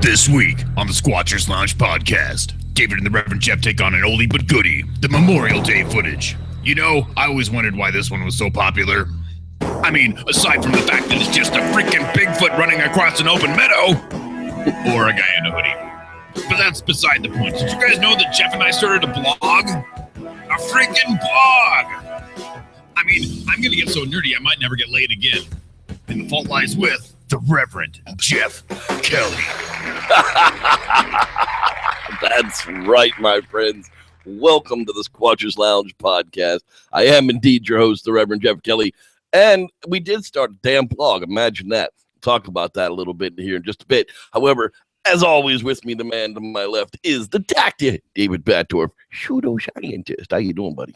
This week on the Squatchers Lounge podcast, David and the Reverend Jeff take on an oldie but goodie, the Memorial Day footage. You know, I always wondered why this one was so popular. I mean, aside from the fact that it's just a freaking Bigfoot running across an open meadow, or a guy in a hoodie. But that's beside the point. Did you guys know that Jeff and I started a blog? A freaking blog! I mean, I'm gonna get so nerdy I might never get laid again. And the fault lies with the Reverend Jeff Kelly. That's right, my friends. Welcome to the Squatchers Lounge podcast. I am indeed your host, the Reverend Jeff Kelly, and we did start a damn blog. Imagine that. We'll talk about that a little bit here in just a bit. However, as always, with me, the man to my left is the doctor, David Batdorf, pseudoscientist. How you doing, buddy?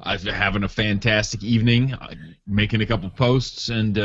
I'm having a fantastic evening, making a couple posts and,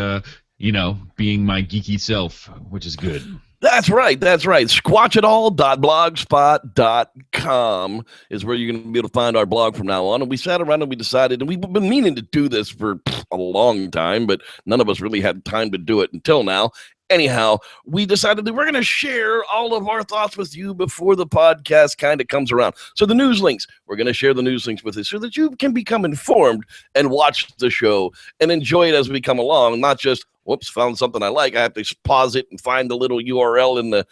being my geeky self, which is good. That's right. Squatchitall.blogspot.com is where you're going to be able to find our blog from now on. And we sat around and we decided, and we've been meaning to do this for a long time, but none of us really had time to do it until now. Anyhow, we decided that we're going to share all of our thoughts with you before the podcast kind of comes around. So the news links, we're going to share the news links with you so that you can become informed and watch the show and enjoy it as we come along, not just, whoops, found something I like. I have to pause it and find the little URL in the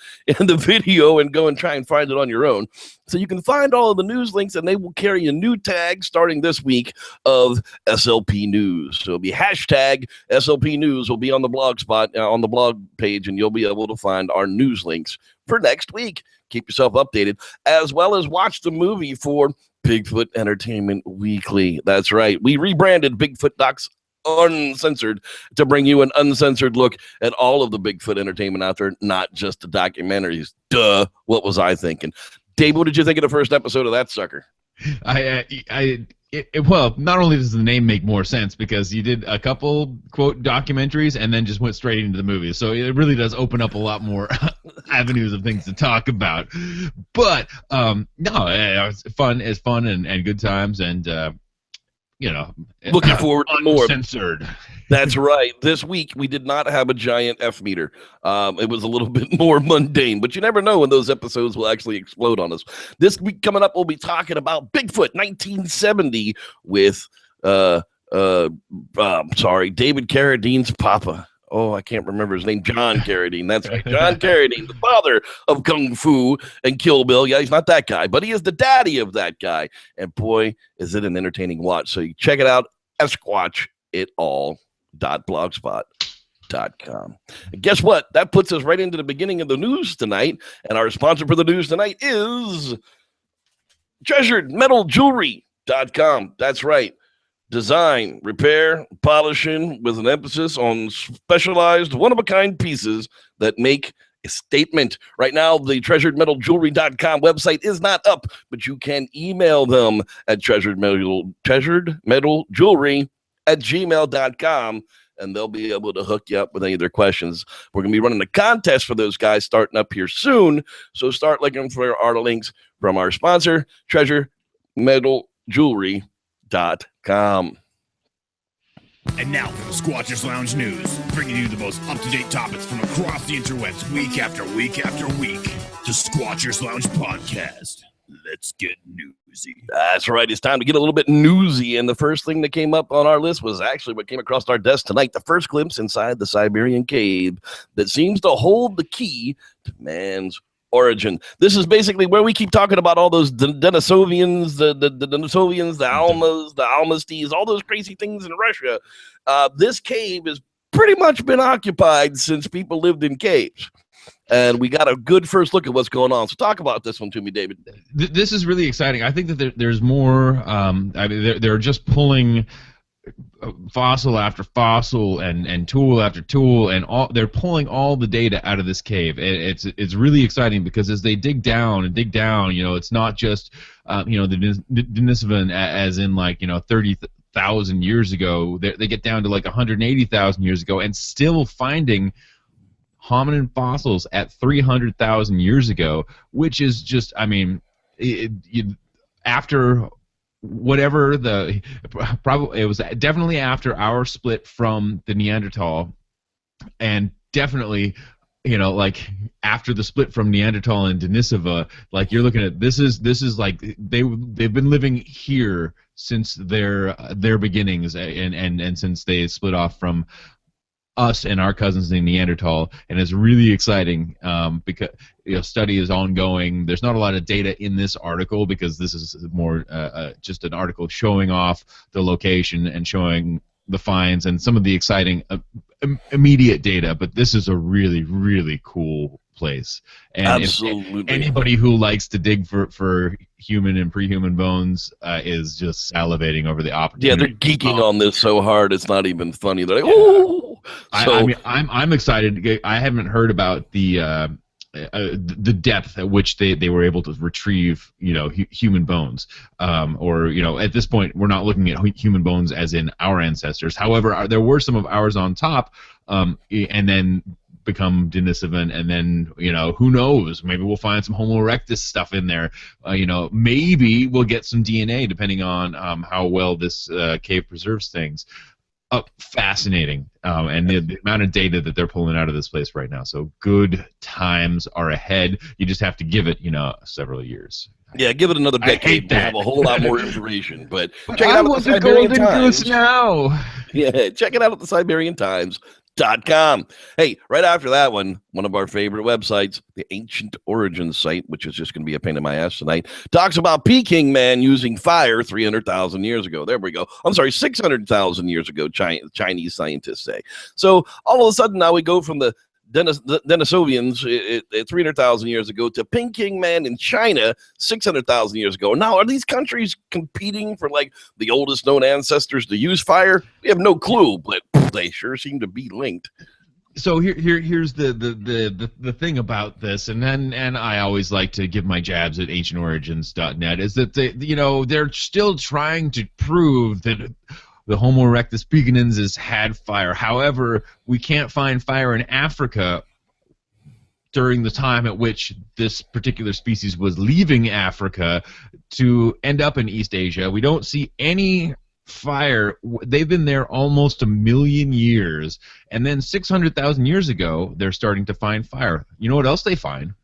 video and go and try and find it on your own. So you can find all of the news links, and they will carry a new tag starting this week of SLP News. So it'll be hashtag SLP News will be on the blog spot, on the blog page, and you'll be able to find our news links for next week. Keep yourself updated, as well as watch the movie for Bigfoot Entertainment Weekly. That's right. We rebranded Bigfoot Docs Uncensored to bring you an uncensored look at all of the Bigfoot entertainment out there, not just the documentaries. Duh. What was I thinking? Dave, what did you think of the first episode of that sucker? Well, not only does the name make more sense because you did a couple quote documentaries and then just went straight into the movie, so it really does open up a lot more avenues of things to talk about. But no, it's fun and good times, and looking forward to more. Uncensored. That's right. This week, we did not have a giant F meter. It was a little bit more mundane, but you never know when those episodes will actually explode on us. This week coming up, we'll be talking about Bigfoot 1970 with, David Carradine's papa. Oh, I can't remember his name. John Carradine. That's right. John Carradine, the father of Kung Fu and Kill Bill. Yeah, he's not that guy, but he is the daddy of that guy. And boy, is it an entertaining watch. So you check it out at squatchitall.blogspot.com. And guess what? That puts us right into the beginning of the news tonight. And our sponsor for the news tonight is treasuredmetaljewelry.com. That's right. Design, repair, polishing with an emphasis on specialized one-of-a-kind pieces that make a statement. Right now, the treasuredmetaljewelry.com website is not up, but you can email them at treasuredmetaljewelry@gmail.com, and they'll be able to hook you up with any of their questions. We're going to be running a contest for those guys starting up here soon, so start looking for our links from our sponsor, treasuredmetaljewelry.com. And now for the Squatchers Lounge News, bringing you the most up-to-date topics from across the interwebs week after week after week. The Squatchers Lounge podcast. Let's get newsy. That's right. It's time to get a little bit newsy. And the first thing that came up on our list was actually what came across our desk tonight. The first glimpse inside the Siberian cave that seems to hold the key to man's origin. This is basically where we keep talking about all those Denisovians, the Denisovians, the Almas, the Almasties, all those crazy things in Russia. This cave has pretty much been occupied since people lived in caves. And we got a good first look at what's going on. So talk about this one to me, David. This is really exciting. I think that there's more. They're just pulling fossil after fossil and tool after tool, and they're pulling all the data out of this cave. It's really exciting because as they dig down, it's not just the Denisovan as in 30,000 years ago. They get down to 180,000 years ago, and still finding hominin fossils at 300,000 years ago, which is just, after whatever it was definitely after our split from the Neanderthal, and definitely like after the split from Neanderthal and Denisova, like you're looking at this is like they've been living here since their beginnings, and since they split off from us and our cousins in Neanderthal, and it's really exciting because study is ongoing. There's not a lot of data in this article because this is more just an article showing off the location and showing the finds and some of the exciting immediate data, but this is a really, really cool place. And Absolutely. Anybody who likes to dig for human and pre-human bones is just salivating over the opportunity. Yeah, they're geeking on this so hard it's not even funny. They're like, "Ooh!" So, I mean, I'm excited. I haven't heard about the depth at which they were able to retrieve human bones, or at this point we're not looking at human bones as in our ancestors. However, there were some of ours on top, and then become Denisovan, and then who knows, maybe we'll find some Homo erectus stuff in there. Maybe we'll get some DNA depending on how well this cave preserves things. Fascinating, and the amount of data that they're pulling out of this place right now. So good times are ahead. You just have to give it, several years. Yeah, give it another decade to have a whole lot more information. But check it out I want the golden goose now. Yeah, check it out at the SiberianTimes.com. Hey, right after that one of our favorite websites, the Ancient Origins site, which is just going to be a pain in my ass tonight, talks about Peking Man using fire 300,000 years ago. There we go. I'm sorry, 600,000 years ago, Chinese scientists say. So all of a sudden now we go from the Denisovians 300,000 years ago to Peking Man in China 600,000 years ago. Now, are these countries competing for like the oldest known ancestors to use fire? We have no clue, but they sure seem to be linked. So here's the thing about this, and I always like to give my jabs at ancientorigins.net, is that they're still trying to prove that the Homo erectus beginensis had fire. However, we can't find fire in Africa during the time at which this particular species was leaving Africa to end up in East Asia. We don't see any fire. They've been there almost 1 million years, and then 600,000 years ago they're starting to find fire. You know what else they find?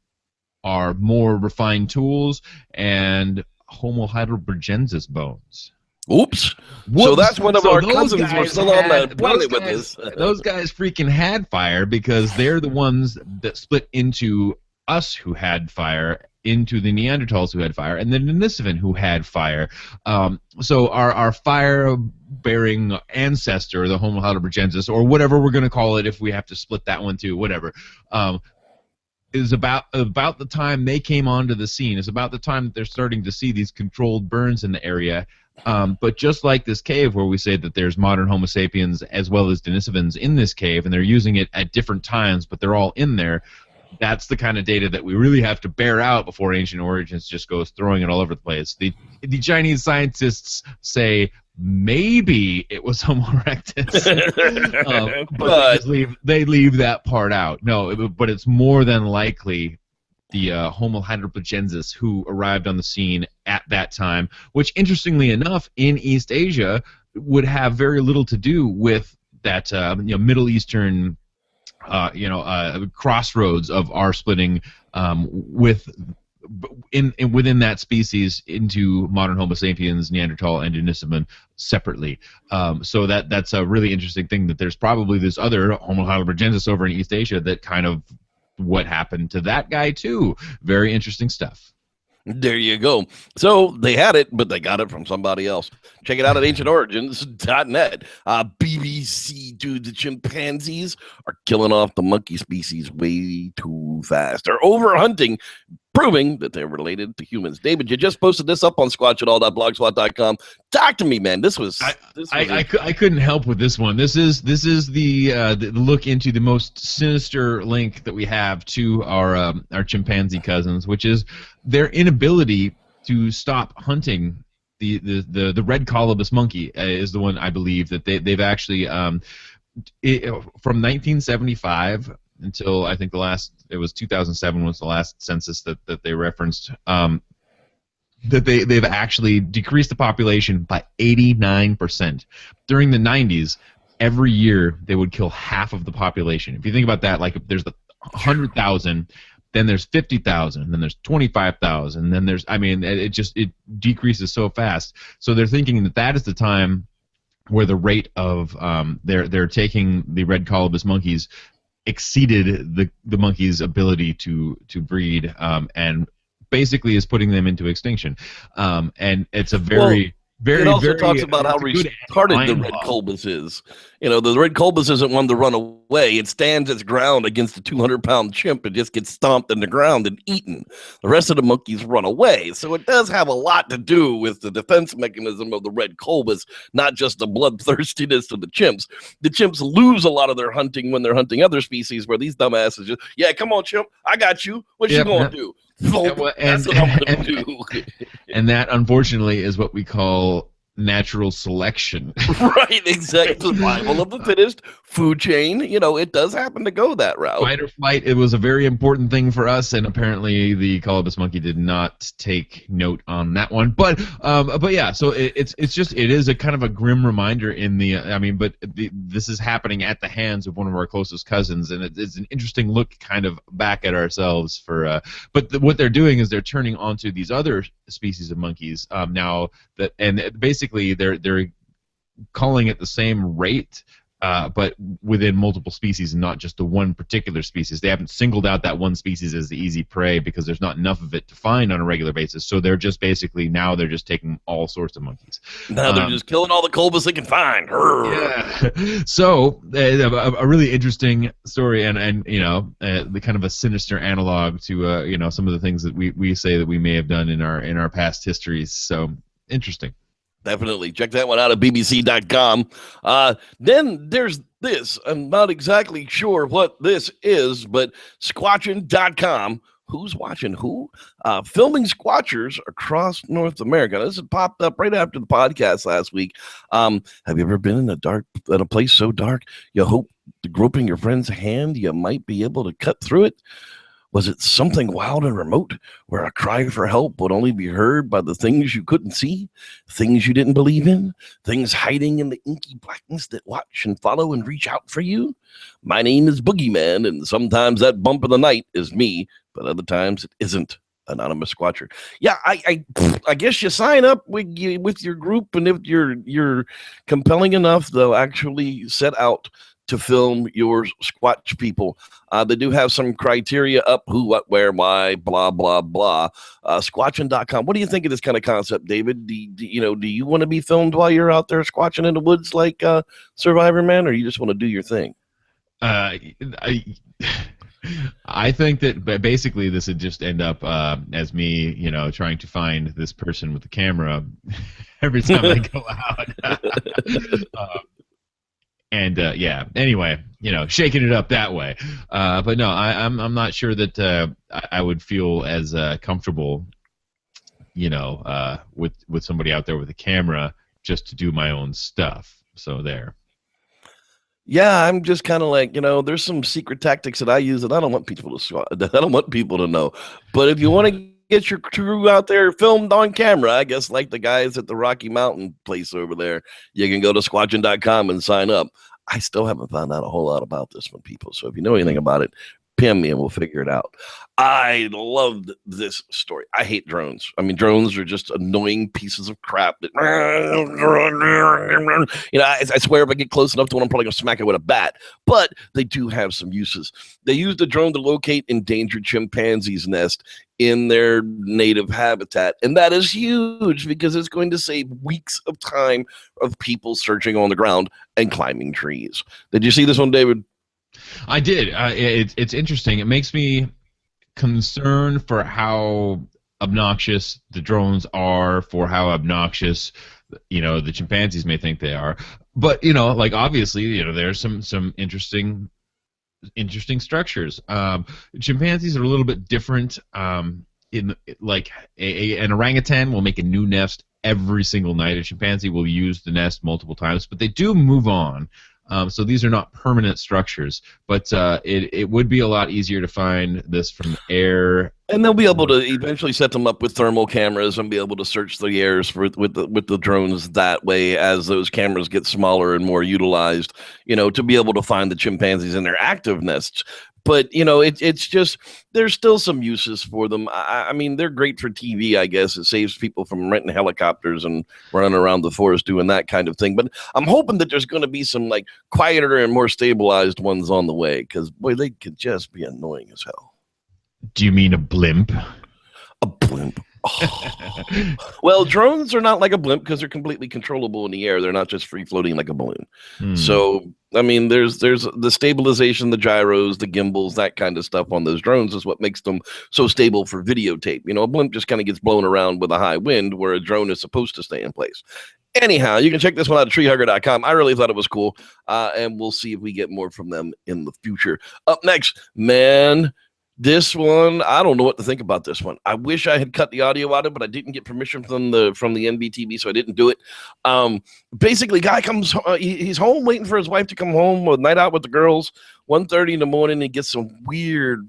Are more refined tools and Homo heidelbergensis bones. Oops. So that's one of our cousins were still on the planet with us. Those guys freaking had fire because they're the ones that split into us who had fire, into the Neanderthals who had fire, and the Denisovan who had fire. So our fire-bearing ancestor, the Homo heidelbergensis, or whatever we're going to call it if we have to split that one too, whatever, is about the time they came onto the scene. It's about the time that they're starting to see these controlled burns in the area. But just like this cave where we say that there's modern Homo sapiens as well as Denisovans in this cave, and they're using it at different times, but they're all in there, that's the kind of data that we really have to bear out before Ancient Origins just goes throwing it all over the place. The Chinese scientists say maybe it was Homo erectus, but they leave that part out. No, but it's more than likely the Homo heidelbergensis who arrived on the scene at that time, which, interestingly enough, in East Asia would have very little to do with that Middle Eastern crossroads of our splitting within that species into modern Homo sapiens, Neanderthal, and Denisovan separately. So that's a really interesting thing, that there's probably this other Homo heidelbergensis over in East Asia that kind of what happened to that guy too. Very interesting stuff. There you go. So they had it, but they got it from somebody else. Check it out at ancientorigins.net. BBC, dude, the chimpanzees are killing off the monkey species way too fast. They're overhunting, proving that they're related to humans. David, you just posted this up on squatchitall.blogspot.com. Talk to me, man. I couldn't help with this one. This is the look into the most sinister link that we have to our chimpanzee cousins, which is their inability to stop hunting. The red colobus monkey is the one, I believe, that they've actually from 1975 until I think it was 2007 was the last census that they referenced, that they've actually decreased the population by 89%. During the 90s, every year they would kill half of the population. If you think about that, like there's 100,000. Then there's 50,000. Then there's 25,000. Then there's, it decreases so fast. So they're thinking that is the time where the rate of they're taking the red colobus monkeys exceeded the monkey's ability to breed, and basically is putting them into extinction. And it's a very it also talks about how retarded the red colobus is. The red colobus isn't one to run away. It stands its ground against a 200-pound chimp and just gets stomped in the ground and eaten. The rest of the monkeys run away. So it does have a lot to do with the defense mechanism of the red colobus, not just the bloodthirstiness of the chimps. The chimps lose a lot of their hunting when they're hunting other species, where these dumbasses just, yeah, come on, chimp, I got you. What you going to do? That's what I'm going to do. And that, unfortunately, is what we call natural selection. Right, exactly. Survival of the fittest, food chain. It does happen to go that route. Fight or flight, it was a very important thing for us, and apparently the colobus monkey did not take note on that one. But yeah, so it is a kind of a grim reminder this is happening at the hands of one of our closest cousins, and it's an interesting look kind of back at ourselves what they're doing is they're turning onto these other species of monkeys now basically they're calling it the same rate, but within multiple species and not just the one particular species. They haven't singled out that one species as the easy prey because there's not enough of it to find on a regular basis. So they're just taking all sorts of monkeys. Now they're just killing all the colobus they can find. Yeah. So a really interesting story, and the kind of a sinister analog to some of the things that we say that we may have done in our past histories. So interesting. Definitely. Check that one out at bbc.com. Then there's this. I'm not exactly sure what this is, but squatching.com. Who's watching who? Filming squatchers across North America. This had popped up right after the podcast last week. Have you ever been in a place so dark you hope groping your friend's hand you might be able to cut through it? Was it something wild and remote where a cry for help would only be heard by the things you couldn't see, things you didn't believe in, things hiding in the inky blackness that watch and follow and reach out for you? My name is Boogeyman, and sometimes that bump of the night is me, but other times it isn't. Anonymous Squatcher. Yeah, I guess you sign up with your group, and if you're compelling enough, they'll actually set out to film your Squatch people. They do have some criteria up: who, what, where, why, blah, blah, blah. Squatching.com. What do you think of this kind of concept, David? Do you want to be filmed while you're out there squatching in the woods like Survivor Man, or you just want to do your thing? I think that basically this would just end up as me, trying to find this person with the camera every time I go out. Anyway, shaking it up that way. But no, I'm not sure that I would feel as comfortable, with somebody out there with a camera just to do my own stuff. So there. Yeah, I'm just kind of like, there's some secret tactics that I use that I don't want people to know. But if you want to get your crew out there filmed on camera, I guess like the guys at the Rocky Mountain place over there, you can go to squatching.com and sign up. I still haven't found out a whole lot about this one, people. So if you know anything about it, PM me and we'll figure it out. I loved this story. I hate drones. I mean, drones are just annoying pieces of crap. I swear if I get close enough to one, I'm probably going to smack it with a bat. But they do have some uses. They use the drone to locate endangered chimpanzees' nest in their native habitat. And that is huge because it's going to save weeks of time of people searching on the ground and climbing trees. Did you see this one, David? I did. It's interesting. It makes me concerned for how obnoxious the drones are, for how obnoxious the chimpanzees may think they are. But obviously there's some interesting structures. Chimpanzees are a little bit different. An orangutan will make a new nest every single night. A chimpanzee will use the nest multiple times, but they do move on. So these are not permanent structures, but it would be a lot easier to find this from air. And they'll be able to eventually set them up with thermal cameras and be able to search the airs with the drones that way as those cameras get smaller and more utilized, to be able to find the chimpanzees in their active nests. But it's just there's still some uses for them. I mean, they're great for TV, I guess. It saves people from renting helicopters and running around the forest doing that kind of thing. But I'm hoping that there's going to be some like quieter and more stabilized ones on the way, because boy, they could just be annoying as hell. Do you mean a blimp? A blimp. Oh. Well, drones are not like a blimp because they're completely controllable in the air. They're not just free floating like a balloon. So, I mean, there's the stabilization, the gyros, the gimbals, that kind of stuff on those drones is what makes them so stable for videotape. A blimp just kind of gets blown around with a high wind, where a drone is supposed to stay in place. Anyhow, you can check this one out at treehugger.com. I really thought it was cool, and we'll see if we get more from them in the future. Up next, man. This one, I don't know what to think about this one. I wish I had cut the audio out of it, but I didn't get permission from the NBTV, so I didn't do it. Basically, guy comes, he's home waiting for his wife to come home, a night out with the girls, 1:30 in the morning. He gets some weird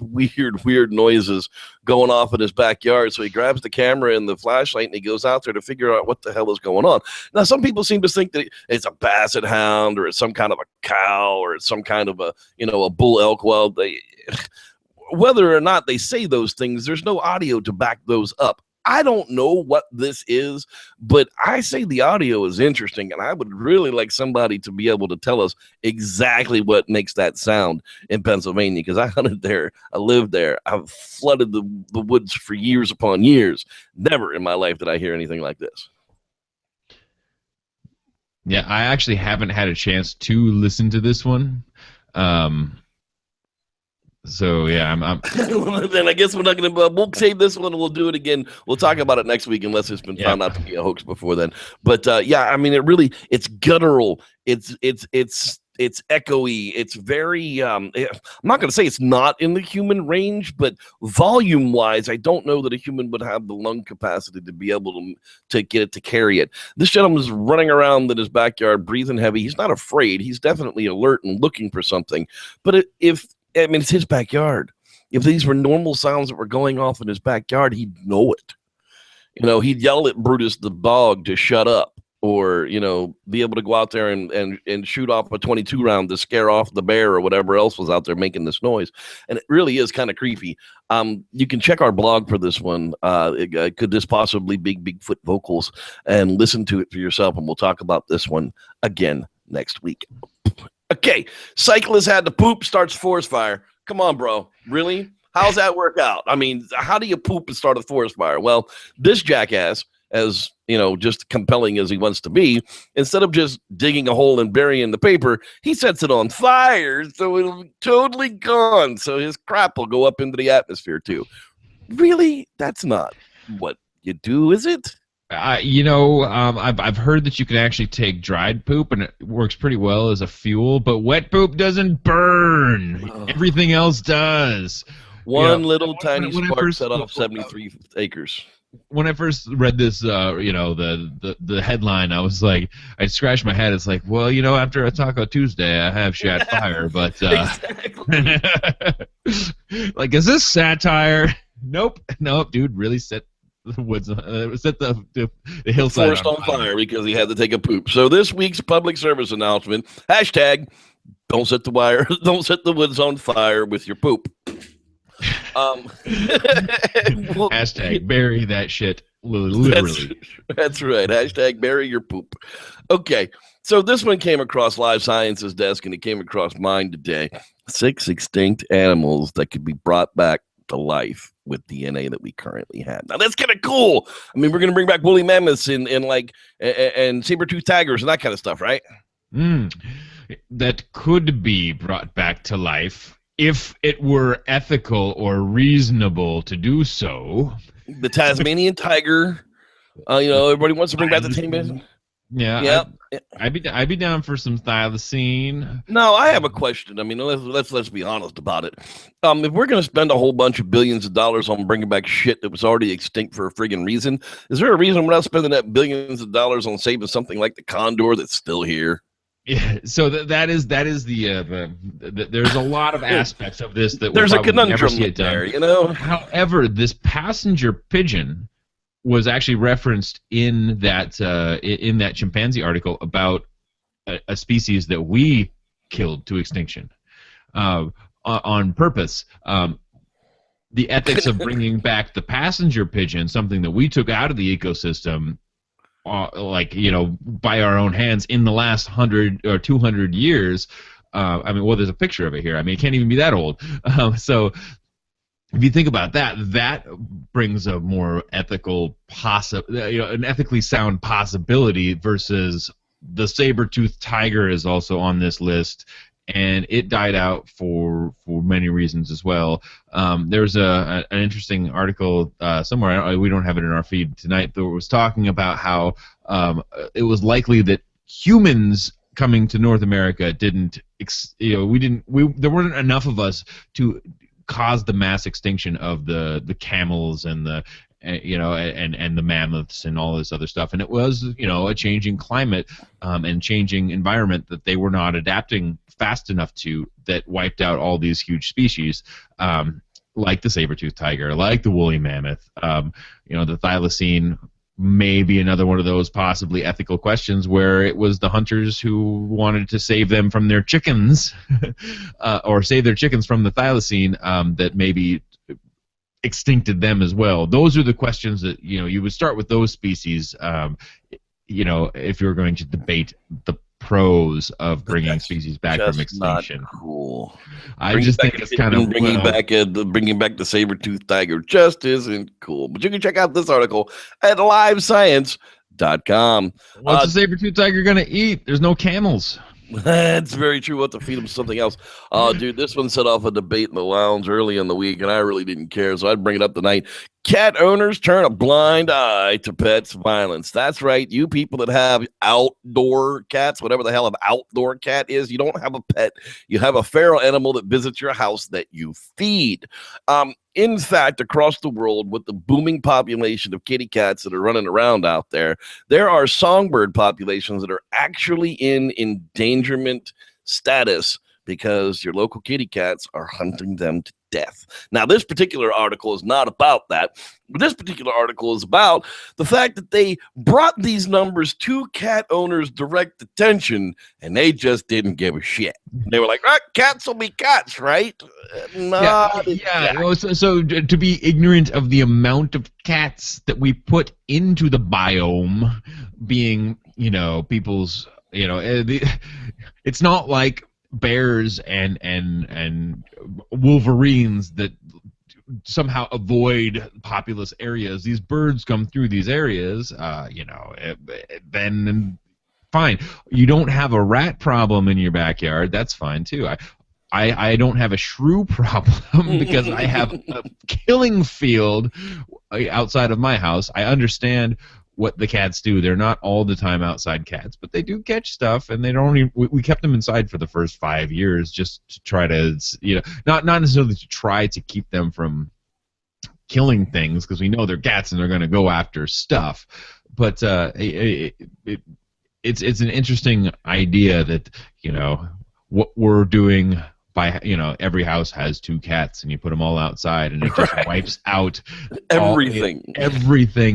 noises going off in his backyard. So he grabs the camera and the flashlight and he goes out there to figure out what the hell is going on. Now, some people seem to think that it's a basset hound, or it's some kind of a cow, or it's some kind of a bull elk. Well, whether or not they say those things, there's no audio to back those up. I don't know what this is, but I say the audio is interesting, and I would really like somebody to be able to tell us exactly what makes that sound in Pennsylvania, because I hunted there, I lived there, I've flooded the woods for years upon years. Never in my life did I hear anything like this. Yeah, I actually haven't had a chance to listen to this one. So yeah, I'm then I guess we're not gonna. We'll save this one and we'll do it again. We'll talk about it next week, unless it's been found out to be a hoax before then. But yeah, I mean, it's guttural. It's echoey. It's very. I'm not gonna say it's not in the human range, but volume wise, I don't know that a human would have the lung capacity to be able to get it to carry it. This gentleman's running around in his backyard, breathing heavy. He's not afraid. He's definitely alert and looking for something. But it's his backyard. If these were normal sounds that were going off in his backyard, he'd know it. He'd yell at Brutus the dog to shut up, or, be able to go out there and shoot off a 22 round to scare off the bear or whatever else was out there making this noise. And it really is kind of creepy. You can check our blog for this one. Could this possibly be Bigfoot vocals? And listen to it for yourself, and we'll talk about this one again next week. Okay, cyclist had to poop, starts forest fire. Come on, bro. Really? How's that work out? I mean, how do you poop and start a forest fire? Well, this jackass, as just compelling as he wants to be, instead of just digging a hole and burying the paper, he sets it on fire, so it'll be totally gone. So his crap will go up into the atmosphere too. Really? That's not what you do, is it? I've heard that you can actually take dried poop and it works pretty well as a fuel, but wet poop doesn't burn. Everything else does. One little tiny spark set off 73 acres. When I first read this, the headline, I was like, I scratched my head. It's like, well, after a Taco Tuesday, I have shat fire, but like, is this satire? Nope, dude, really set the woods, set the hillside forest on fire because he had to take a poop. So this week's public service announcement: #don't set the woods on fire with your poop. Bury that shit, literally. That's right. #bury your poop. Okay, so this one came across Live Science's desk, and it came across mine today. 6 extinct animals that could be brought back to life with DNA that we currently have. Now that's kind of cool. I mean, we're gonna bring back woolly mammoths and saber-toothed tigers and that kind of stuff, right? That could be brought back to life if it were ethical or reasonable to do so. The Tasmanian tiger. Everybody wants to bring back the Tasmanian. Yeah. I'd be down for some thylacine. No, I have a question. I mean, let's be honest about it. If we're going to spend a whole bunch of billions of dollars on bringing back shit that was already extinct for a friggin' reason, is there a reason we're not spending that billions of dollars on saving something like the condor that's still here? Yeah, so that is the there's a lot of aspects of this that there's we'll a conundrum never see it done. there, However, this passenger pigeon was actually referenced in that chimpanzee article about a species that we killed to extinction. On on purpose. The ethics of bringing back the passenger pigeon, something that we took out of the ecosystem, by our own hands in the last 100 or 200 years. There's a picture of it here. I mean, it can't even be that old. So if you think about that, that brings a more ethical an ethically sound possibility versus the saber-toothed tiger is also on this list, and it died out for many reasons as well. There's an interesting article somewhere, we don't have it in our feed tonight, that was talking about how it was likely that humans coming to North America there weren't enough of us to cause the mass extinction of the camels and the and the mammoths and all this other stuff. And it was, a changing climate and changing environment that they were not adapting fast enough to, that wiped out all these huge species, like the saber-toothed tiger, like the woolly mammoth. The thylacine may be another one of those possibly ethical questions where it was the hunters who wanted to save them from their chickens or save their chickens from the thylacine that maybe extincted them as well. Those are the questions that you would start with those species. If you were going to debate the pros of bringing species back from extinction. Not cool. I just think it's kind of bringing back the saber-toothed tiger just isn't cool. But you can check out this article at livescience.com. What's the saber-toothed tiger gonna eat? There's no camels. That's very true. We'll have to feed them something else. Dude, this one set off a debate in the lounge early in the week, and I really didn't care, so I'd bring it up tonight. Cat owners turn a blind eye to pets' violence. That's right. You people that have outdoor cats, whatever the hell an outdoor cat is, you don't have a pet. You have a feral animal that visits your house that you feed. In fact, across the world, with the booming population of kitty cats that are running around out there, there are songbird populations that are actually in endangerment status because your local kitty cats are hunting them to death. Now, this particular article is not about that. This particular article is about the fact that they brought these numbers to cat owners' direct attention, and they just didn't give a shit. They were like, cats will be cats, right? So to be ignorant of the amount of cats that we put into the biome, being, people's, it's not like bears and wolverines that somehow avoid populous areas. These birds come through these areas, then fine. You don't have a rat problem in your backyard, that's fine too. I don't have a shrew problem because I have a killing field outside of my house. I understand what the cats do. They're not all the time outside cats, but they do catch stuff, and they don't even, we kept them inside for the first 5 years just to try to, not necessarily to try to keep them from killing things, because we know they're cats and they're going to go after stuff. But it's an interesting idea that, what we're doing by, every house has 2 cats, and you put them all outside, and it just wipes out everything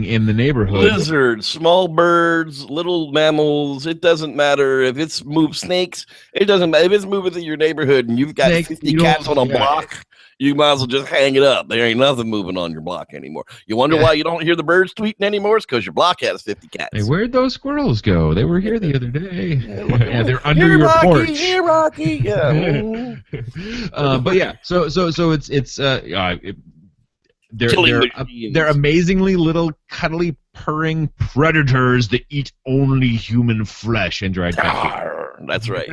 in the neighborhood. Lizards, small birds, little mammals. It doesn't matter if it's snakes. It doesn't matter if it's moving through your neighborhood and you've got 50 cats on a block. You might as well just hang it up. There ain't nothing moving on your block anymore. You wonder why you don't hear the birds tweeting anymore? It's because your block has 50 cats. Hey, where'd those squirrels go? They were here the other day. Yeah, they're under your porch. Here, Rocky. Yeah. But yeah, so they're amazingly little cuddly purring predators that eat only human flesh and dried pet. That's right.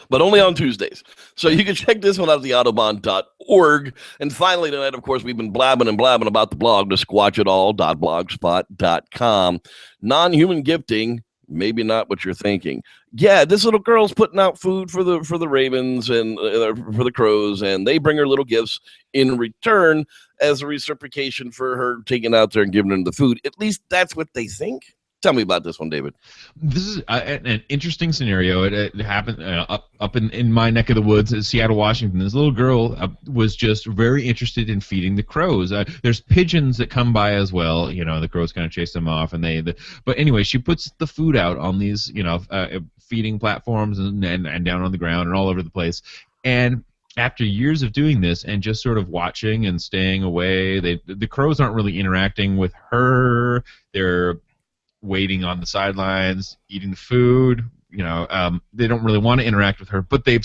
But only on Tuesdays. So you can check this one out at theautobahn.org. And finally tonight, of course, we've been blabbing about the blog, the squatchitall.blogspot.com. Non-human gifting, maybe not what you're thinking. Yeah, this little girl's putting out food for the ravens and for the crows, and they bring her little gifts in return as a reciprocation for her taking out there and giving them the food. At least that's what they think. Tell me about this one, David. This is an interesting scenario. It happened up in my neck of the woods in Seattle, Washington. This little girl was just very interested in feeding the crows. There's pigeons that come by as well. The crows kind of chase them off, and but anyway, she puts the food out on these feeding platforms and down on the ground and all over the place. And after years of doing this and just sort of watching and staying away, the crows aren't really interacting with her. They're waiting on the sidelines, eating the food. They don't really want to interact with her, but they'll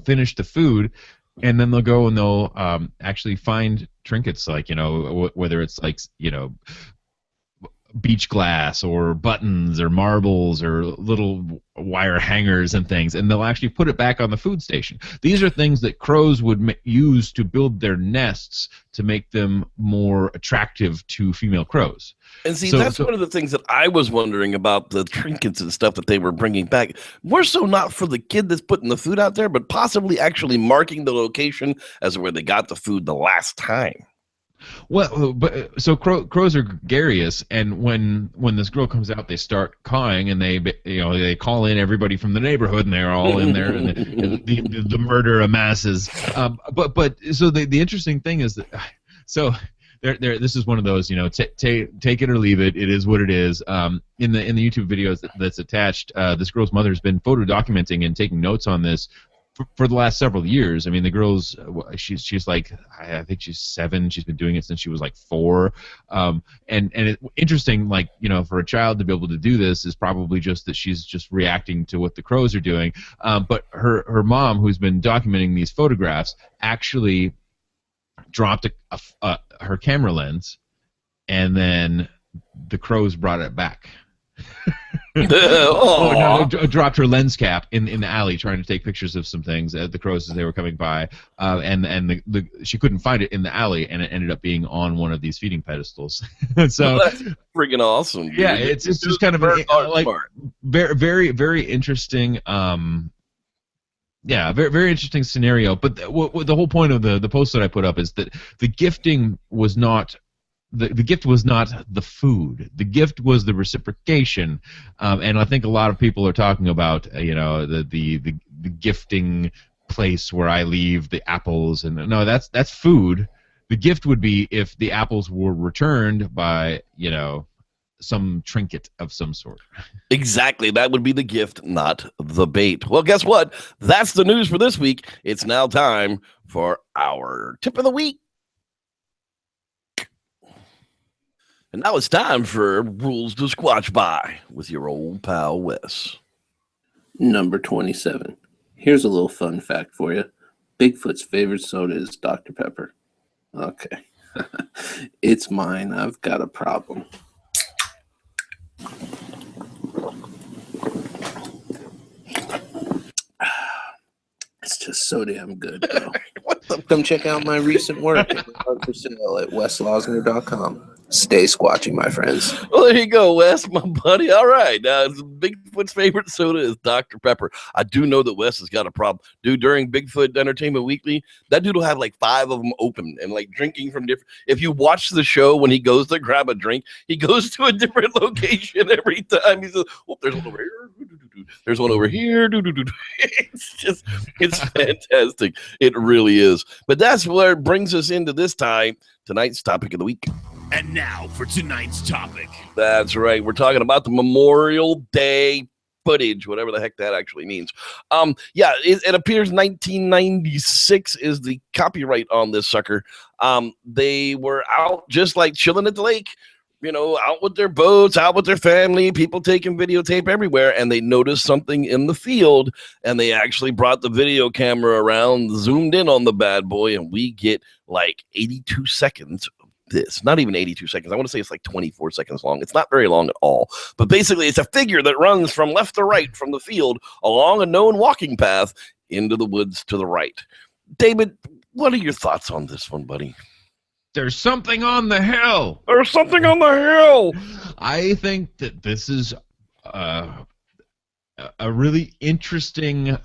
finish the food, and then they'll go and they'll actually find trinkets, like, whether it's like, beach glass or buttons or marbles or little wire hangers and things, and they'll actually put it back on the food station. These are things that crows would use to build their nests to make them more attractive to female crows. And see, that's one of the things that I was wondering about, the trinkets and stuff that they were bringing back. More so not for the kid that's putting the food out there, but possibly actually marking the location as where they got the food the last time. Well, but so crows are gregarious, and when this girl comes out, they start cawing, and they call in everybody from the neighborhood, and they're all in there, and the murder amasses. But so the interesting thing is that this is one of those, take it or leave it. It is what it is. In the YouTube videos that's attached, this girl's mother has been photo documenting and taking notes on this for the last several years. I mean, the girl's she's like, I think she's 7. She's been doing it since she was like 4. And it's interesting, like, for a child to be able to do this is probably just that she's just reacting to what the crows are doing. But her mom, who's been documenting these photographs, actually dropped her camera lens, and then the crows brought it back. Dropped her lens cap in the alley trying to take pictures of some things, the crows as they were coming by, and she couldn't find it in the alley, and it ended up being on one of these feeding pedestals. So that's freaking awesome, dude. Yeah, it's just kind of like very, very, very interesting. Yeah, very, very interesting scenario. But the whole point of the post that I put up is that the gifting was not. The gift was not the food. The gift was the reciprocation, and I think a lot of people are talking about the gifting place where I leave the apples, and no, that's food. The gift would be if the apples were returned by some trinket of some sort. Exactly, that would be the gift, not the bait. Well, guess what? That's the news for this week. It's now time for our tip of the week. And now it's time for Rules to Squatch By with your old pal Wes. Number 27. Here's a little fun fact for you. Bigfoot's favorite soda is Dr. Pepper. Okay. It's mine. I've got a problem. It's just so damn good, bro. Come check out my recent work for sale at weslosner.com. Stay squatchy, my friends. Well, there you go, Wes, my buddy. All right. Bigfoot's favorite soda is Dr. Pepper. I do know that Wes has got a problem. Dude, during Bigfoot Entertainment Weekly, that dude will have like 5 of them open and like drinking from different. If you watch the show, when he goes to grab a drink, he goes to a different location every time. He says, oh, there's one over here. There's one over here. It's fantastic. It really is. But that's where it brings us into tonight's topic of the week. And now for tonight's topic. That's right. We're talking about the Memorial Day footage, whatever the heck that actually means. It appears 1996 is the copyright on this sucker. They were out just like chilling at the lake, out with their boats, out with their family, people taking videotape everywhere, and they noticed something in the field, and they actually brought the video camera around, zoomed in on the bad boy, and we get like 82 seconds this. Not even 82 seconds. I want to say it's like 24 seconds long. It's not very long at all. But basically, it's a figure that runs from left to right from the field along a known walking path into the woods to the right. David, what are your thoughts on this one, buddy? There's something on the hill. There's something on the hill. I think that this is a really interesting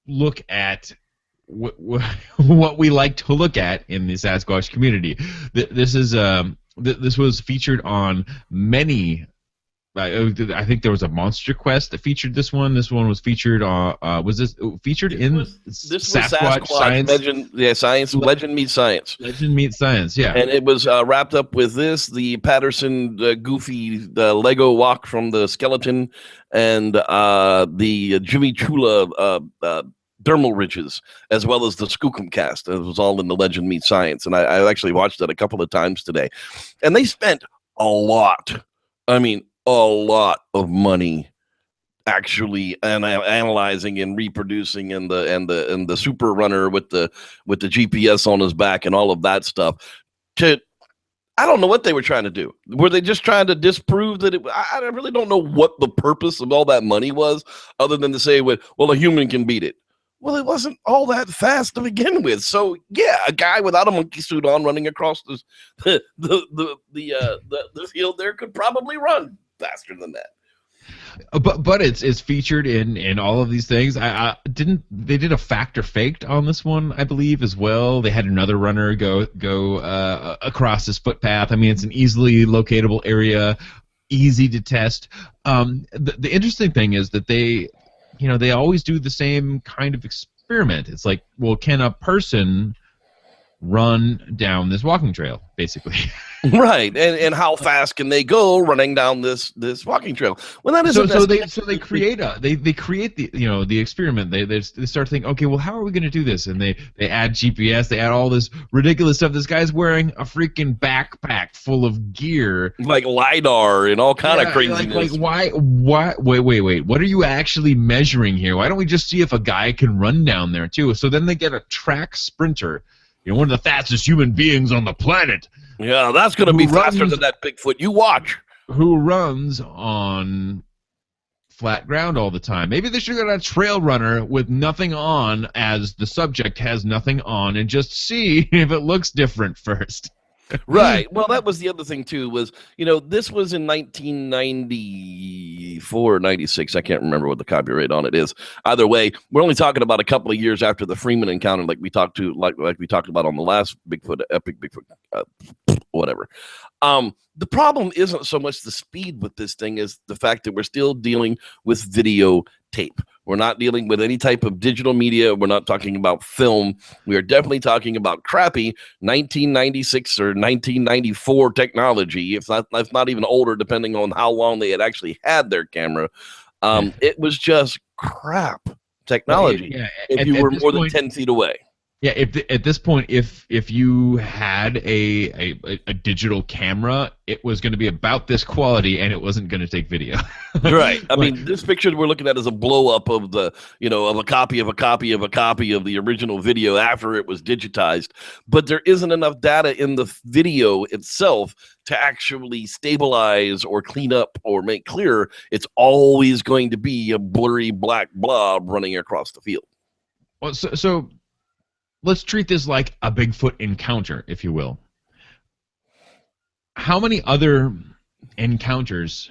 look at what we like to look at in the Sasquatch community. This was featured on many. I think there was a Monster Quest that featured this one. This one was featured on. Was this featured in Sasquatch Science? Legend, science. Legend meets science. Legend meets science. Yeah, and it was wrapped up with the Patterson Goofy Lego walk from the skeleton, and the Jimmy Chula dermal ridges, as well as the Skookum cast. It was all in the Legend Meets Science, and I actually watched that a couple of times today. And they spent a lot, I mean, a lot of money actually analyzing and reproducing and the super runner with the GPS on his back and all of that stuff. I don't know what they were trying to do. Were they just trying to disprove that I really don't know what the purpose of all that money was, other than to say, well, a human can beat it. Well, it wasn't all that fast to begin with. So yeah, a guy without a monkey suit on running across the field there could probably run faster than that. But it's featured in all of these things. They did a fact or faked on this one, I believe, as well. They had another runner go across this footpath. I mean, it's an easily locatable area, easy to test. The interesting thing is that they always do the same kind of experiment. It's like, well, can a person run down this walking trail, basically? Right, and how fast can they go running down this walking trail? Well, that isn't they create the experiment. They start thinking, okay, well, how are we going to do this? And they add GPS, they add all this ridiculous stuff. This guy's wearing a freaking backpack full of gear, like LiDAR and all kind of craziness. Like why? Wait. What are you actually measuring here? Why don't we just see if a guy can run down there too? So then they get a track sprinter, one of the fastest human beings on the planet. Yeah, that's going to be faster than that Bigfoot. You watch. Who runs on flat ground all the time. Maybe they should get a trail runner with nothing on, as the subject has nothing on, and just see if it looks different first. Right. Well, that was the other thing, too, was, this was in 1994 or 96. I can't remember what the copyright on it is. Either way, we're only talking about a couple of years after the Freeman encounter, like we talked about on the last Epic Bigfoot, whatever. The problem isn't so much the speed with this thing as the fact that we're still dealing with videotape. We're not dealing with any type of digital media. We're not talking about film. We are definitely talking about crappy 1996 or 1994 technology, if not even older, depending on how long they had actually had their camera. It was just crap technology. If you were more than 10 feet away. Yeah, at this point, if you had a digital camera, it was going to be about this quality, and it wasn't going to take video. Right. I mean, this picture we're looking at is a blow up of of a copy of a copy of a copy of the original video after it was digitized. But there isn't enough data in the video itself to actually stabilize or clean up or make clear. It's always going to be a blurry black blob running across the field. Well, so let's treat this like a Bigfoot encounter, if you will. How many other encounters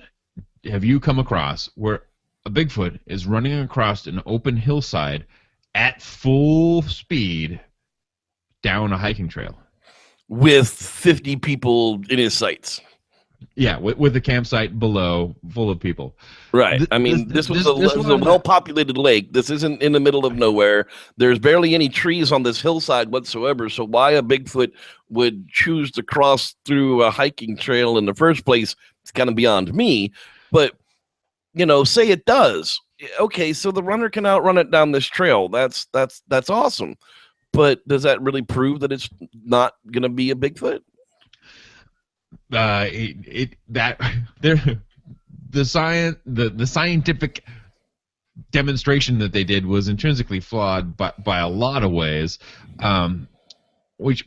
have you come across where a Bigfoot is running across an open hillside at full speed down a hiking trail? With 50 people in his sights. Yeah, with the campsite below full of people. Right. This was a well-populated lake. This isn't in the middle of nowhere. There's barely any trees on this hillside whatsoever, so why a Bigfoot would choose to cross through a hiking trail in the first place is kind of beyond me. But, say it does. Okay, so the runner can outrun it down this trail. That's awesome. But does that really prove that it's not going to be a Bigfoot? The scientific demonstration that they did was intrinsically flawed by a lot of ways, which,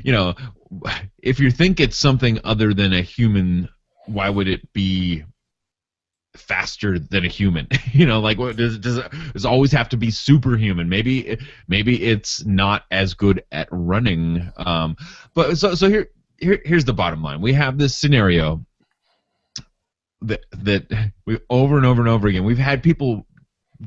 if you think it's something other than a human, why would it be faster than a human? Does it always have to be superhuman? Maybe it's not as good at running. But so here's the bottom line. We have this scenario that we over and over and over again. We've had people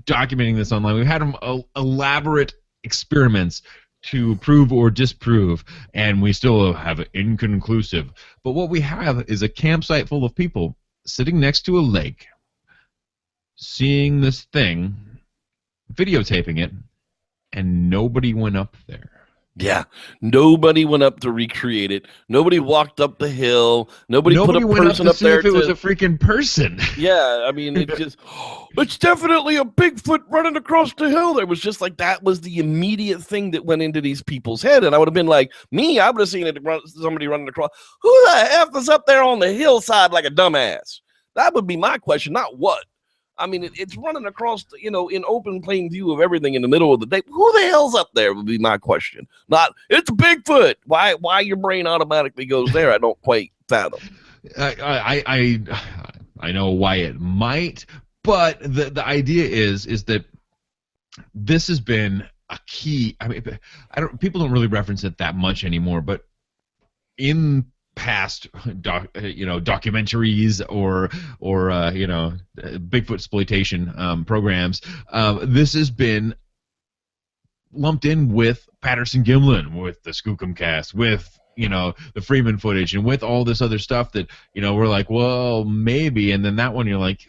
documenting this online. We've had them elaborate experiments to prove or disprove, and we still have it inconclusive. But what we have is a campsite full of people sitting next to a lake, seeing this thing, videotaping it, and nobody went up there. Yeah, nobody went up to recreate it. Nobody walked up the hill. Nobody put a went up person to up see there if it was a freaking person. Yeah, I mean, it's just, it's definitely a Bigfoot running across the hill. There was just like, that was the immediate thing that went into these people's head. And I would have been like, I would have seen somebody running across. Who the F is up there on the hillside like a dumbass? That would be my question, not what. I mean, it's running across, in open plain view of everything in the middle of the day. Who the hell's up there would be my question. Not, it's Bigfoot. Why your brain automatically goes there, I don't quite fathom. I know why it might, but the idea is that this has been a key. I mean, people don't really reference it that much anymore, but in past documentaries or Bigfoot exploitation programs, this has been lumped in with Patterson-Gimlin, with the Skookum cast, with the Freeman footage, and with all this other stuff that we're like, well, maybe, and then that one you're like,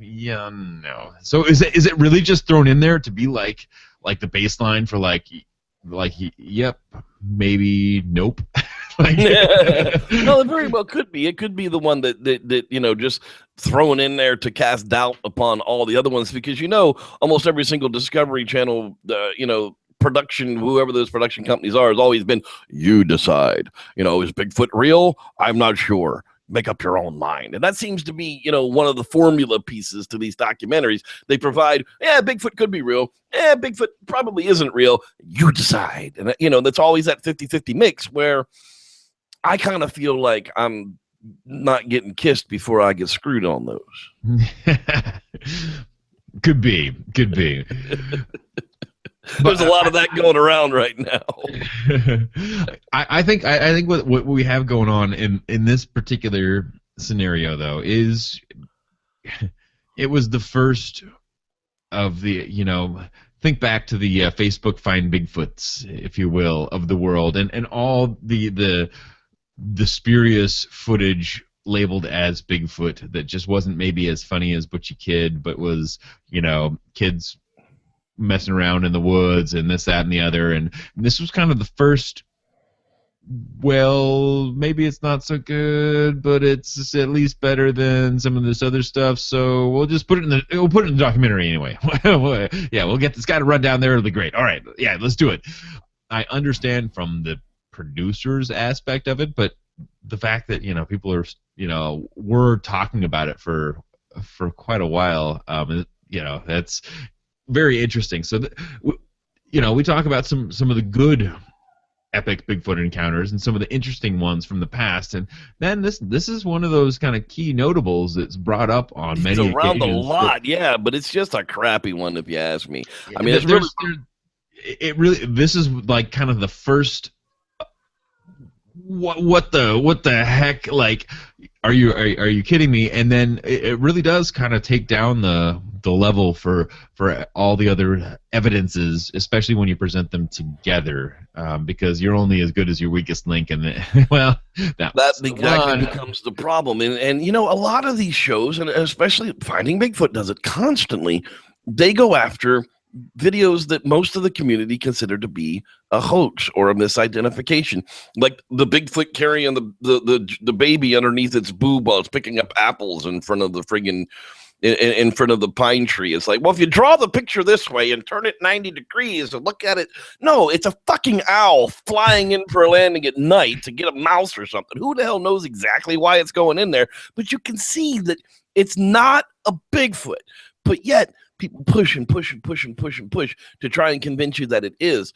yeah, no. So is it really just thrown in there to be like the baseline for like yep, maybe, nope? No, it very well could be. It could be the one that just thrown in there to cast doubt upon all the other ones, because almost every single Discovery Channel production, whoever those production companies are, has always been, you decide. Is Bigfoot real? I'm not sure. Make up your own mind. And that seems to be, one of the formula pieces to these documentaries. They provide, Bigfoot could be real. Bigfoot probably isn't real. You decide. And, that's always that 50-50 mix where I kind of feel like I'm not getting kissed before I get screwed on those. Could be. There's a lot of that going around right now. I think what we have going on in this particular scenario, though, is it was the first of the, think back to the Facebook Find Bigfoots, if you will, of the world, and all the spurious footage labeled as Bigfoot that just wasn't maybe as funny as Butchie Kid, but was, kids messing around in the woods and this, that, and the other. And this was kind of the first, well, maybe it's not so good, but it's at least better than some of this other stuff, so we'll just put it in the documentary anyway. Yeah, we'll get this guy to run down there, it'll be great. All right, yeah, let's do it. I understand from the producers aspect of it, but the fact that people are were talking about it for quite a while, that's very interesting. So we talk about some of the good epic Bigfoot encounters and some of the interesting ones from the past, and then this is one of those kind of key notables that's brought up on many occasions. It's around a lot, yeah, but it's just a crappy one if you ask me. I mean, this is like kind of the first. What the heck? Like, are you kidding me? And then it really does kind of take down the level for all the other evidences, especially when you present them together, because you're only as good as your weakest link, and well, that exactly becomes the problem. And a lot of these shows, and especially Finding Bigfoot does it constantly, they go after videos that most of the community consider to be a hoax or a misidentification, like the Bigfoot carrying the baby underneath its boob while it's picking up apples in front of the friggin' in front of the pine tree. It's like, well, if you draw the picture this way and turn it 90 degrees and look at it, no, it's a fucking owl flying in for a landing at night to get a mouse or something. Who the hell knows exactly why it's going in there? But you can see that it's not a Bigfoot, but yet people push to try and convince you that it is.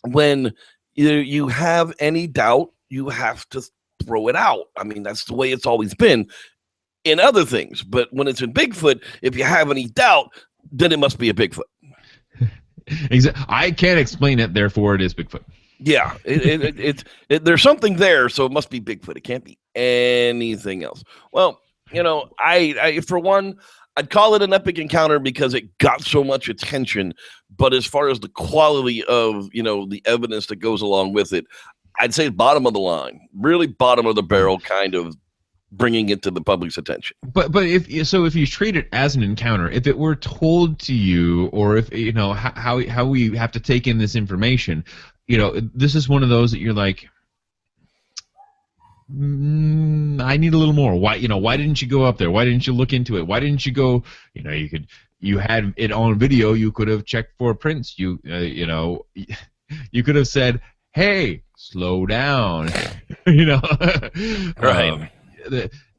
When you have any doubt, you have to throw it out. I mean, that's the way it's always been in other things. But when it's in Bigfoot, if you have any doubt, then it must be a Bigfoot. Exactly. I can't explain it, therefore it is Bigfoot. Yeah, there's something there, so it must be Bigfoot. It can't be anything else. Well, I for one, I'd call it an epic encounter because it got so much attention. But as far as the quality of, the evidence that goes along with it, I'd say bottom of the line, really bottom of the barrel, kind of bringing it to the public's attention. But if you treat it as an encounter, if it were told to you, or if how we have to take in this information, this is one of those that you're like, I need a little more. Why didn't you go up there? Why didn't you look into it? Why didn't you go? You had it on video. You could have checked for prints. You could have said, "Hey, slow down." Right.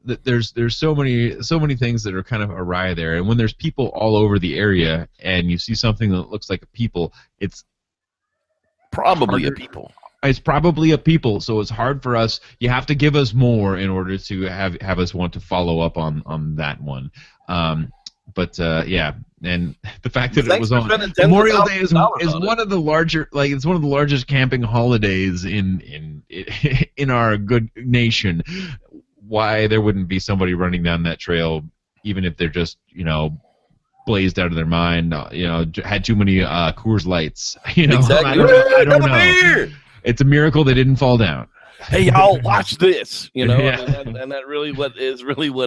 There's so many things that are kind of awry there, and when there's people all over the area, and you see something that looks like a people, it's Probably harder. a people. It's probably a people, so it's hard for us. You have to give us more in order to have us want to follow up on that one. But yeah, and the fact that it was on Memorial Day is one of the larger, it's one of the largest camping holidays in our good nation. Why there wouldn't be somebody running down that trail, even if they're just blazed out of their mind, had too many Coors Lights. Exactly. I don't know. It's a miracle they didn't fall down. Hey, y'all, watch this. Yeah. And that really what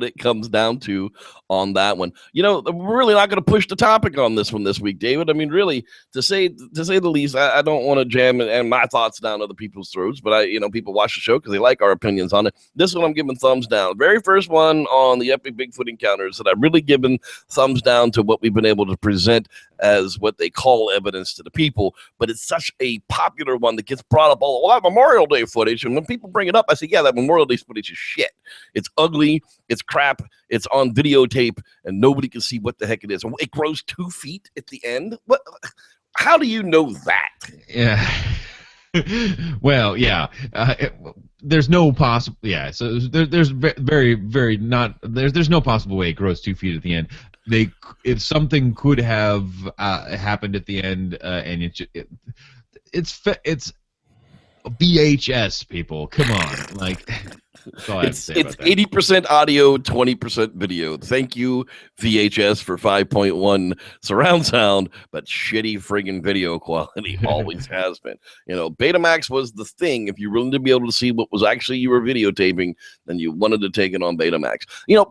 it comes down to on that one. We're really not going to push the topic on this one this week, David. I mean, really, to say the least, I don't want to jam and my thoughts down other people's throats, but people watch the show because they like our opinions on it. This one I'm giving thumbs down. Very first one on the Epic Bigfoot Encounters that I've really given thumbs down to what we've been able to present as what they call evidence to the people, but it's such a popular one that gets brought up all that Memorial Day footage, and when people bring it up, I say, yeah, that Memorial Day footage is shit. It's ugly, it's crap, it's on videotape, and nobody can see what the heck it is. It grows 2 feet at the end. What? How do you know that? Yeah. Well, yeah. There's no possible. Yeah. So there's very, very not. There's no possible way it grows 2 feet at the end. If something could have happened at the end, and it's VHS, people. Come on, it's 80% audio, 20% video. Thank you, VHS, for 5.1 surround sound, but shitty friggin' video quality. Always has been. Betamax was the thing. If you wanted to be able to see what was actually you were videotaping, then you wanted to take it on Betamax.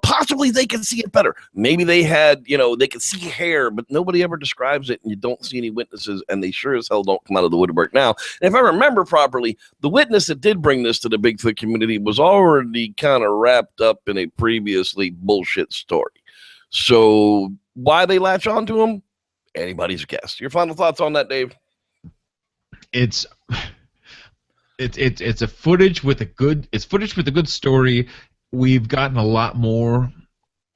Possibly they can see it better. Maybe they had, they could see hair, but nobody ever describes it, and you don't see any witnesses, and they sure as hell don't come out of the woodwork now. And if I remember properly, the witness that did bring this to the Bigfoot community was already kind of wrapped up in a previously bullshit story. So why they latch onto him? Anybody's guess. Your final thoughts on that, Dave? It's a footage with a good story. We've gotten a lot more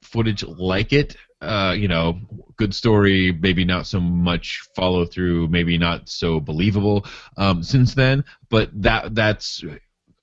footage like it. Good story, maybe not so much follow through, maybe not so believable since then, but that's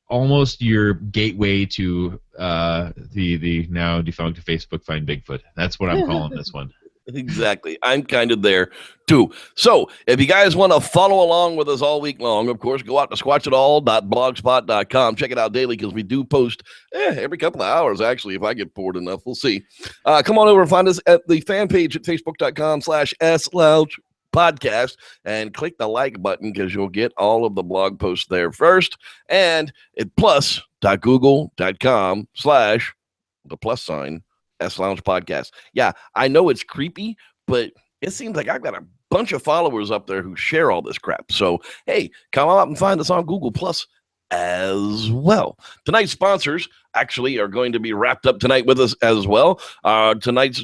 almost your gateway to the now defunct Facebook Find Bigfoot. That's what I'm calling this one. Exactly. I'm kind of there too. So if you guys want to follow along with us all week long, of course, go out to squatchitall.blogspot.com. Check it out daily because we do post every couple of hours, actually, if I get bored enough. We'll see. Come on over and find us at the fan page at facebook.com/SLouch podcast and click the like button because you'll get all of the blog posts there first, and at plus.google.com/the +S Lounge Podcast. Yeah, I know it's creepy, but it seems like I've got a bunch of followers up there who share all this crap. So hey, come out and find us on Google Plus as well. Tonight's sponsors actually are going to be wrapped up tonight with us as well. Tonight's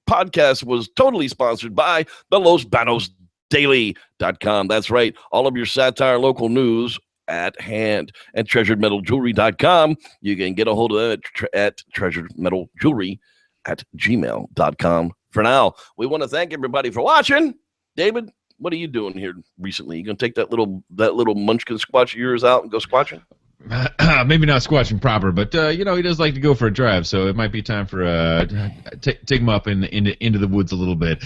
podcast was totally sponsored by the Los Banos Daily.com. That's right. All of your satire local news at hand. And treasuredmetaljewelry.com. You can get a hold of them at treasuredmetaljewelry@gmail.com. For now, we want to thank everybody for watching. David, what are you doing here recently? You gonna take that little munchkin squatch of yours out and go squatching? Maybe not squatching proper, but he does like to go for a drive, so it might be time for take him up into the woods a little bit.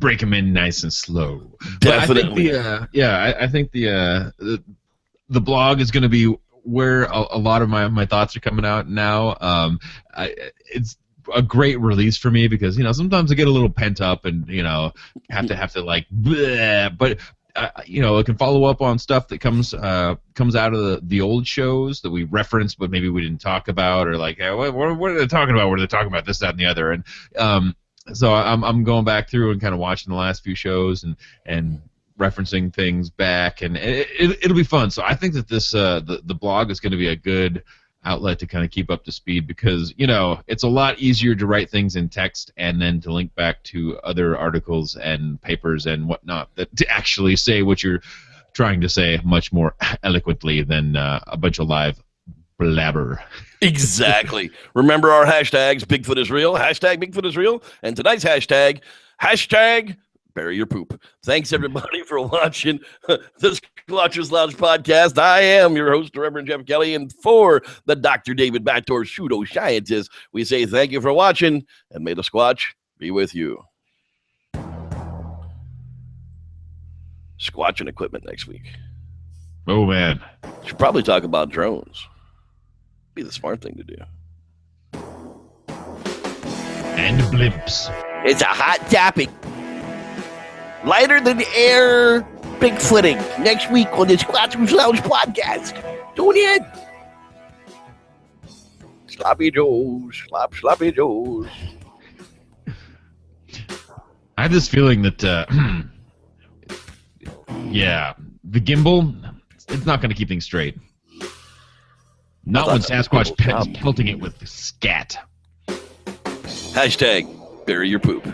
Break him in nice and slow. Definitely. I think the blog is going to be where a lot of my thoughts are coming out now. It's a great release for me because sometimes I get a little pent up and have to like bleh, but it can follow up on stuff that comes out of the old shows that we referenced, but maybe we didn't talk about, or like, what are they talking about? What are they talking about? This, that, and the other. And so I'm going back through and kind of watching the last few shows and referencing things back, and it'll be fun. So I think that this the blog is going to be a good outlet to kind of keep up to speed, because it's a lot easier to write things in text and then to link back to other articles and papers and whatnot that to actually say what you're trying to say much more eloquently than a bunch of live blabber. Exactly. Remember our hashtags, Bigfoot is real, hashtag Bigfoot is real, and tonight's hashtag bury your poop. Thanks, everybody, for watching the Squatchers Lounge podcast. I am your host, Reverend Jeff Kelly, and for the Dr. David Bator pseudoscientist, we say thank you for watching, and may the Squatch be with you. Squatching equipment next week. Oh, man. Should probably talk about drones. Be the smart thing to do. And blimps. It's a hot topic. Lighter than air Bigfooting next week on the Squatchers Lounge podcast. Tune in. Sloppy Joes. Sloppy Joes. I have this feeling that, yeah, the gimbal, it's not going to keep things straight. Not when Sasquatch is pelting it with scat. Hashtag bury your poop.